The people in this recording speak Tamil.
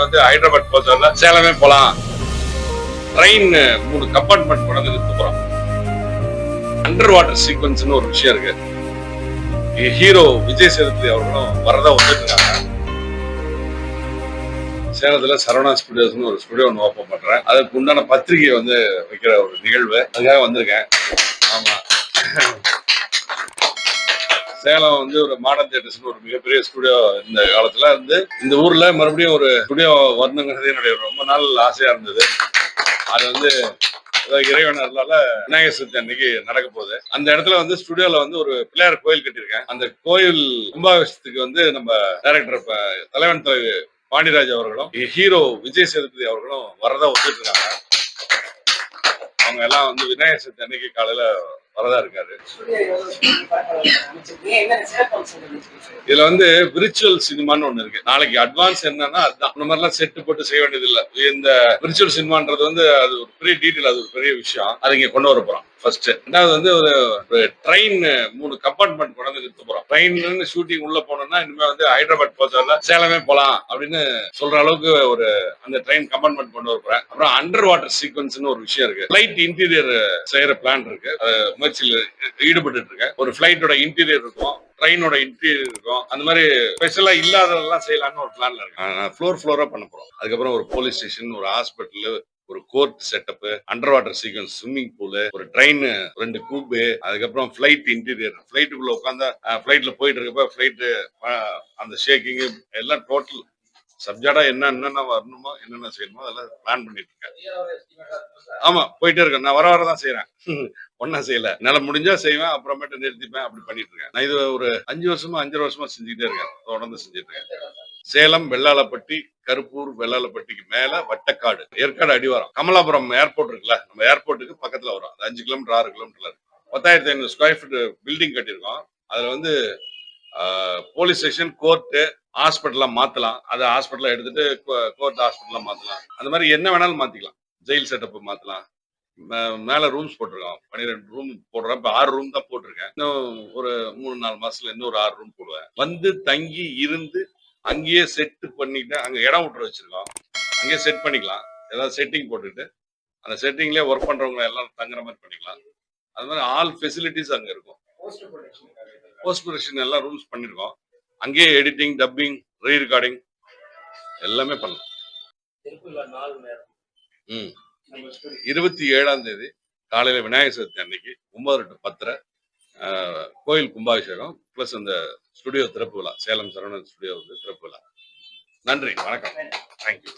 வந்து ஹைதராபாத் போறதுல சேலமே போலாம். ட்ரெயின் 3 கம்பார்ட்மெண்ட் கொண்டு நிறுத்த போறோம். அண்டர் வாட்டர் சீக்வன்ஸ்னு ஒரு விஷயம் இருக்கு. ஹீரோ விஜய் சேதுபதி அவர்களும் வரதா வந்துட்டு இருக்காங்க. சேலத்துல சரவணா ஸ்டுடியோஸ்னு ஒரு ஸ்டுடியோ ஒன்று ஓப்பன் பண்றேன். அதுக்கு உண்டான பத்திரிகை வந்து வைக்கிற ஒரு நிகழ்வு, அதுக்காக வந்திருக்கேன். ஆமா, சேலம் வந்து ஒரு மாடர்ன் தியேட்டர்ஸ்னு ஒரு மிகப்பெரிய ஸ்டுடியோ இந்த காலத்துல வந்து இந்த ஊர்ல மறுபடியும் ஒரு ஸ்டுடியோ வரணுங்கிறது என்னுடைய ரொம்ப நாள் ஆசையா இருந்தது. அது வந்து இறைவன் அருளால விநாயகர் சதுர்த்தி அன்னைக்கு நடக்க போகுது. அந்த இடத்துல வந்து ஸ்டுடியோல வந்து ஒரு பிள்ளையார் கோயில் கட்டியிருக்கேன். அந்த கோயில் கும்பாபிஷேகத்துக்கு வந்து நம்ம டைரக்டர் தலைவன் பாண்டியராஜ் அவர்களும் ஹீரோ விஜய் சேதுபதி அவர்களும் வரதா ஒத்துட்டு இருக்காங்க. அவங்க எல்லாம் வந்து விநாயகர் சதுர்த்தி அன்னைக்கு காலையில வரதா இருக்காரு. இதுல வந்து விர்ச்சுவல் சினிமான்னு ஒண்ணு இருக்கு. நாளைக்கு அட்வான்ஸ் என்னன்னா அதுதான். இந்த மாதிரிலாம் செட்டு போட்டு செய்ய வேண்டியது இல்ல. இந்த விர்ச்சுவல் சினிமான்றது வந்து அது ஒரு பெரிய டீட்டெயில், அது ஒரு பெரிய விஷயம். அதை இங்க கொண்டு வர போறோம். ஃபர்ஸ்ட் ரெண்டாவது வந்து ஒரு ட்ரெயின் 3 கம்பார்ட்மெண்ட் கொண்டு நிறுத்த போறோம். ட்ரெயின் ஷூட்டிங் உள்ள போனோம்னா இனிமே வந்து ஹைதராபாத் போறதுல சேலமே போலாம் அப்படின்னு சொல்ற அளவுக்கு ஒரு அந்த ட்ரெயின் கம்பார்ட்மெண்ட் கொண்டு வர போறேன். அப்புறம் அண்டர் வாட்டர் சீக்வன்ஸ்னு ஒரு விஷயம் இருக்கு. ஃபிளைட் இன்டீரியர் செய்யற பிளான் இருக்கு. முயற்சியில் ஈடுபட்டு இருக்கேன். ஒரு ஃபிளைட்டோட இன்டீரியர் இருக்கும், ட்ரெயினோட இன்டீரியர் இருக்கும். அந்த மாதிரி ஸ்பெஷலா இல்லாததெல்லாம் செய்யலாம்னு ஒரு பிளான்ல இருக்கு. ஃப்ளோரா பண்ண போறோம். அதுக்கப்புறம் ஒரு போலீஸ் ஸ்டேஷன், ஒரு ஹாஸ்பிட்டல், ஒரு court setup, under water sequence, swimming pool, ஒரு ட்ரெயின் 2 கூபு, அதுக்கப்புறம் ஃபிளைட் இன்டீரியர், ஃபிளைட்டுக்குள்ள உட்காந்தா ஃபிளைட்ல போயிட்டு இருக்கப்ப ஃபிளைட் அந்த ஷேக்கிங் எல்லாம் டோட்டல் சப்ஜெக்டா என்னென்ன வரணுமோ என்னென்ன செய்யணுமோ அதெல்லாம் பிளான் பண்ணிட்டு இருக்கேன். ஆமா, போயிட்டே இருக்கேன். நான் வரதான் செய்யறேன். ஒன்னா செய்யல. என்னால முடிஞ்சா செய்வேன், அப்புறமேட்டு நிறுத்திப்பேன். அப்படி பண்ணிட்டு இருக்கேன். நான் இது ஒரு 5 வருஷமா செஞ்சுட்டே இருக்கேன். தொடர்ந்து செஞ்சுட்டு இருக்கேன். சேலம் வெள்ளாளப்பட்டி, கருப்பூர் வெள்ளாளப்பட்டிக்கு மேல வட்டக்காடு, ஏற்காடு அடிவாரம், கமலாபுரம் ஏர்போர்ட் இருக்குல்ல, நம்ம ஏர்போர்ட்டுக்கு பக்கத்துல வரும். 5 கிலோமீட்டர் 6 கிலோமீட்டர்ல இருக்கு. 10,500 ஸ்கொயர் ஃபீட் பில்டிங் கட்டியிருக்கோம். அதுல வந்து போலீஸ் ஸ்டேஷன், கோர்ட்டு, ஹாஸ்பிட்டலா மாத்தலாம். அதை ஹாஸ்பிட்டலா எடுத்துட்டு கோர்ட் ஹாஸ்பிட்டலா மாத்தலாம். அந்த மாதிரி என்ன வேணாலும் மாத்திக்கலாம். ஜெயில் செட்டப் மாத்தலாம். மேல ரூம்ஸ் போட்டிருக்கோம். 12 ரூம் போடுறேன். இப்ப 6 ரூம் தான் போட்டிருக்கேன். இன்னும் ஒரு 3-4 மாசத்துல இன்னும் ஒரு 6 ரூம் போடுவேன். வந்து தங்கி இருந்து அங்கேயே செட் பண்ணிட்டு, அங்க இடம் விட்டு வச்சிருக்கோம். அங்கேயே செட் பண்ணிக்கலாம். ஏதாவது செட்டிங் போட்டுட்டு அந்த செட்டிங்லயே ஒர்க் பண்றவங்க எல்லாம் தங்குற மாதிரி பண்ணிக்கலாம். அது மாதிரி ஆல் ஃபெசிலிட்டிஸ் அங்க இருக்கும். போஸ்ட் ப்ரொடக்ஷன் எல்லாம் ரூம்ஸ் பண்ணிருக்கோம். அங்கேயே எடிட்டிங், டப்பிங், ரீ ரெக்கார்டிங் எல்லாமே பண்ணலாம். 27ஆம் தேதி காலையில விநாயகர் சதுர்த்தி அன்னைக்கு 9 to 10 கோயில் கும்பாபிஷேகம் பிளஸ் அந்த ஸ்டுடியோ திறப்பு விழா, சேலம் சரவணன் ஸ்டுடியோ வந்து திறப்பு விழா. நன்றி, வணக்கம், தேங்க்யூ.